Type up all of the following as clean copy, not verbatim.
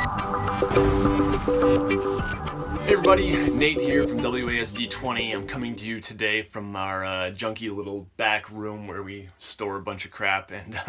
Hey everybody, Nate here from WASD 20. I'm coming to you today from our junky little back room where we store a bunch of crap, and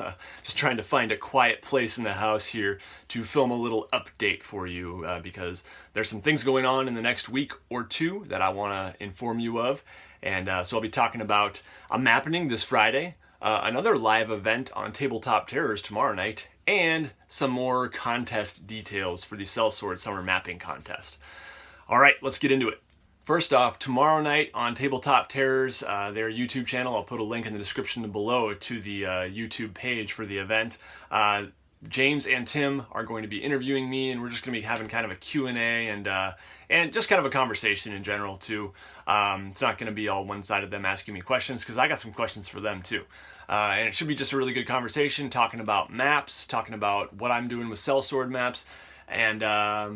just trying to find a quiet place in the house here to film a little update for you because there's some things going on in the next week or two that I want to inform you of. And so I'll be talking about a Mappening this Friday, another live event on Tabletop Terrors tomorrow night, and some more contest details for the Sellsword Summer Mapping Contest. All right, let's get into it. First off, tomorrow night on Tabletop Terrors, their YouTube channel, I'll put a link in the description below to the YouTube page for the event. James and Tim are going to be interviewing me, and we're just going to be having kind of a Q&A and just kind of a conversation in general too. It's not going to be all one-sided them asking me questions, because I got some questions for them too. And it should be just a really good conversation, talking about maps, talking about what I'm doing with Sellsword maps, and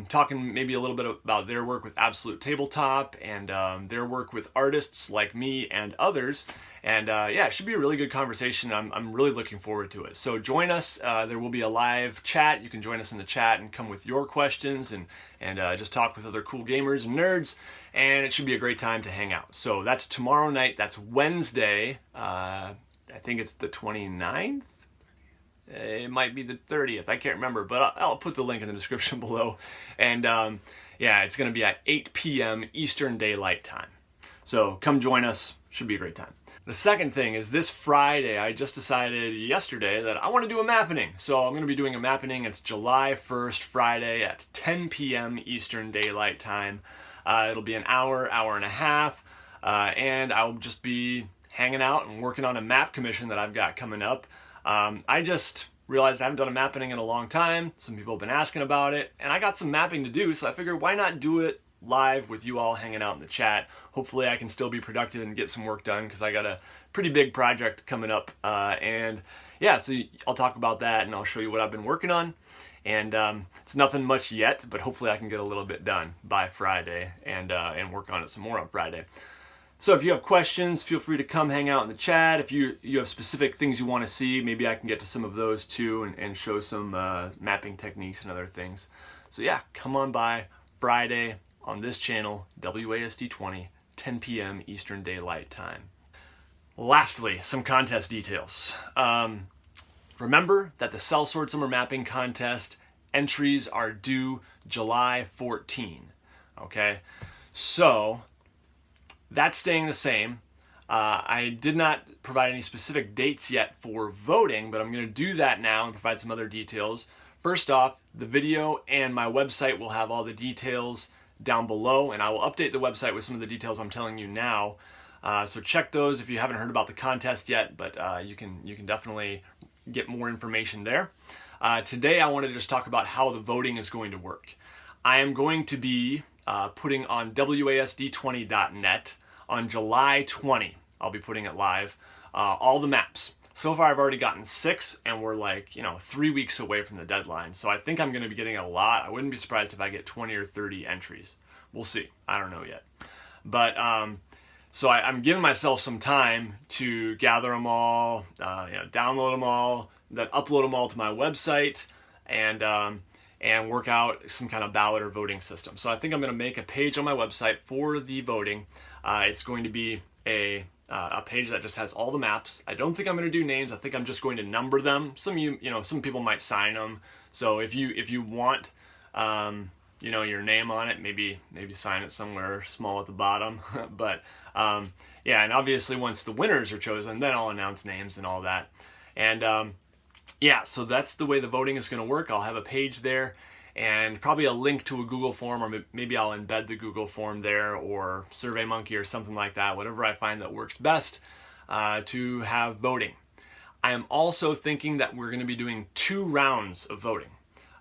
talking maybe a little bit about their work with Absolute Tabletop and their work with artists like me and others. And yeah, it should be a really good conversation. I'm really looking forward to it. So join us. There will be a live chat. You can join us in the chat and come with your questions and just talk with other cool gamers and nerds. And it should be a great time to hang out. So that's tomorrow night. That's Wednesday. I think it's the 29th. It might be the 30th. I can't remember, but I'll put the link in the description below. And yeah, it's going to be at 8 p.m. Eastern Daylight Time. So come join us. Should be a great time. The second thing is this Friday, I just decided yesterday that I want to do a Mappening. So I'm going to be doing a Mappening. It's July 1st, Friday at 10 p.m. Eastern Daylight Time. It'll be an hour and a half, and I'll just be hanging out and working on a map commission that I've got coming up. I just realized I haven't done a Mappening in a long time. Some people have been asking about it, and I got some mapping to do, so I figured why not do it live with you all hanging out in the chat. Hopefully I can still be productive and get some work done, because I got a pretty big project coming up. And yeah, so I'll talk about that, and I'll show you what I've been working on. And it's nothing much yet, but hopefully I can get a little bit done by Friday and work on it some more on Friday. So if you have questions, feel free to come hang out in the chat. If you have specific things you want to see, maybe I can get to some of those too and show some mapping techniques and other things. So yeah, come on by Friday on this channel, WASD 20, 10 p.m. Eastern Daylight Time. Lastly, some contest details. Remember that the Sellsword Summer Mapping Contest entries are due July 14. Okay, so that's staying the same. I did not provide any specific dates yet for voting, but I'm going to do that now and provide some other details. First off, the video and my website will have all the details down below, and I will update the website with some of the details I'm telling you now. So check those if you haven't heard about the contest yet, but you can definitely get more information there. Today I wanted to just talk about how the voting is going to work. I am going to be putting on WASD20.net on July 20. I'll be putting it live, all the maps. So far I've already gotten 6, and we're like, 3 weeks away from the deadline. So I think I'm going to be getting a lot. I wouldn't be surprised if I get 20 or 30 entries. We'll see. I don't know yet. But so I'm giving myself some time to gather them all, download them all, then upload them all to my website, and work out some kind of ballot or voting system. So I think I'm going to make a page on my website for the voting. It's going to be a page that just has all the maps. I don't think I'm going to do names. I think I'm just going to number them. Some some people might sign them. So if you want your name on it, maybe sign it somewhere small at the bottom. But yeah, and obviously once the winners are chosen, then I'll announce names and all that. And yeah, so that's the way the voting is going to work. I'll have a page there and probably a link to a Google form, or maybe I'll embed the Google form there, or SurveyMonkey or something like that, whatever I find that works best to have voting. I am also thinking that we're going to be doing 2 rounds of voting.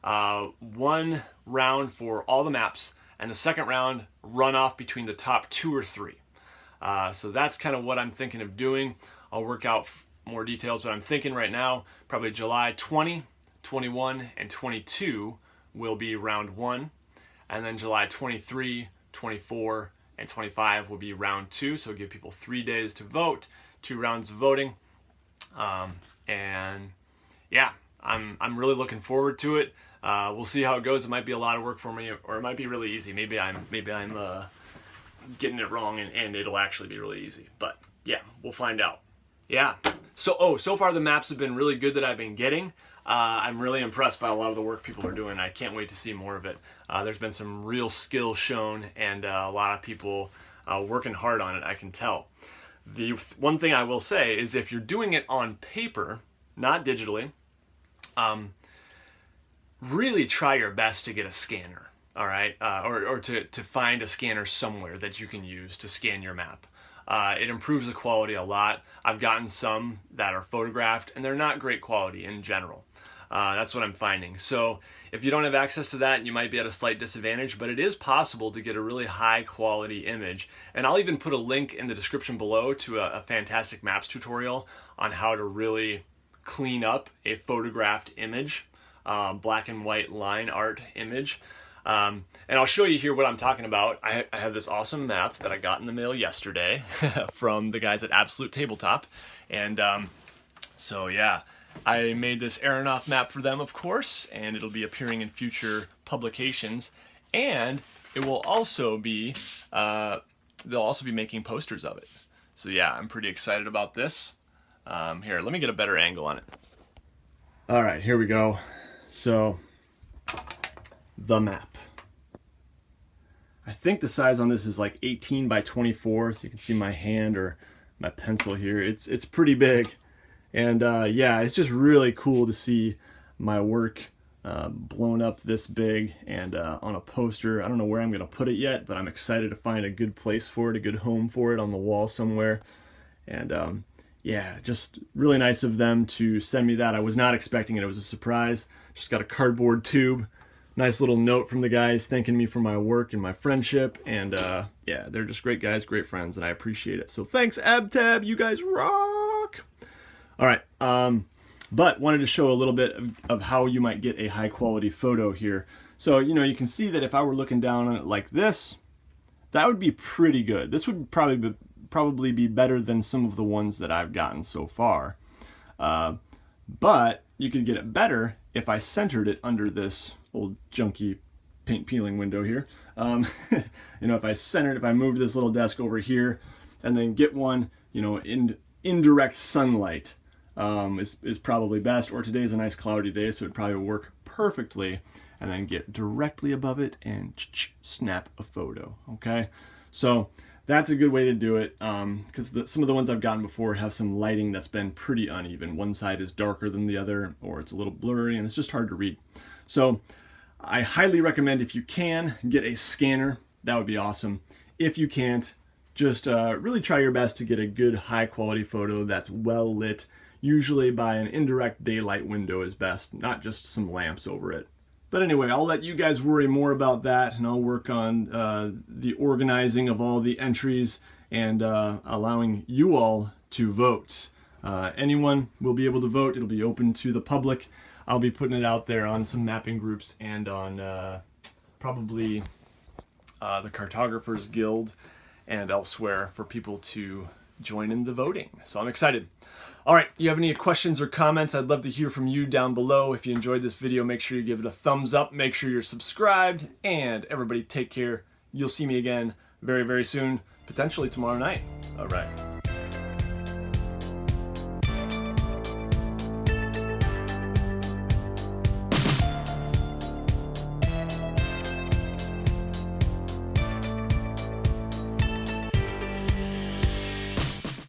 One round for all the maps, and the second round runoff between the top 2 or 3. So that's kind of what I'm thinking of doing. I'll work out more details, but I'm thinking right now probably July 20, 21, and 22 will be round 1, and then July 23, 24, and 25 will be round 2. So give people 3 days to vote, 2 rounds of voting, and yeah, I'm really looking forward to it. We'll see how it goes. It might be a lot of work for me, or it might be really easy. Maybe I'm getting it wrong, and it'll actually be really easy. But yeah, we'll find out. Yeah. So far the maps have been really good that I've been getting. I'm really impressed by a lot of the work people are doing. I can't wait to see more of it. There's been some real skill shown, and a lot of people working hard on it, I can tell. The one thing I will say is if you're doing it on paper, not digitally, really try your best to get a scanner, all right? Or to find a scanner somewhere that you can use to scan your map. It improves the quality a lot. I've gotten some that are photographed, and they're not great quality in general. That's what I'm finding. So if you don't have access to that, you might be at a slight disadvantage, but it is possible to get a really high quality image. And I'll even put a link in the description below to a fantastic maps tutorial on how to really clean up a photographed image, black and white line art image. And I'll show you here what I'm talking about. I have this awesome map that I got in the mail yesterday from the guys at Absolute Tabletop. And so yeah, I made this Aeronaut map for them, of course, and it'll be appearing in future publications. And it will also be, they'll also be making posters of it. So yeah, I'm pretty excited about this. Here, let me get a better angle on it. All right, here we go. So, the map. I think the size on this is like 18 by 24, so you can see my hand or my pencil here. It's pretty big. And yeah, it's just really cool to see my work blown up this big and on a poster. I don't know where I'm going to put it yet, but I'm excited to find a good place for it, a good home for it on the wall somewhere. And yeah, just really nice of them to send me that. I was not expecting it. It was a surprise. Just got a cardboard tube. Nice little note from the guys thanking me for my work and my friendship. And yeah, they're just great guys, great friends, and I appreciate it. So thanks, AbTab. You guys rock. All right. But wanted to show a little bit of how you might get a high quality photo here. So, you know, you can see that if I were looking down on it like this, that would be pretty good. This would probably be better than some of the ones that I've gotten so far. But you could get it better if I centered it under this old junky paint peeling window here. You know, if I moved this little desk over here and then get one, you know, in indirect sunlight is probably best. Or today's a nice cloudy day, so it'd probably work perfectly. And then get directly above it and snap a photo, okay? So that's a good way to do it, because some of the ones I've gotten before have some lighting that's been pretty uneven. One side is darker than the other, or it's a little blurry, and it's just hard to read. So I highly recommend, if you can, get a scanner. That would be awesome. If you can't, just really try your best to get a good high quality photo that's well lit. Usually by an indirect daylight window is best, not just some lamps over it. But anyway, I'll let you guys worry more about that, and I'll work on the organizing of all the entries and allowing you all to vote. Anyone will be able to vote. It'll be open to the public. I'll be putting it out there on some mapping groups and on probably the Cartographers Guild and elsewhere for people to join in the voting. So I'm excited. All right, you have any questions or comments? I'd love to hear from you down below. If you enjoyed this video, make sure you give it a thumbs up. Make sure you're subscribed. And everybody take care. You'll see me again very, very soon, potentially tomorrow night. All right.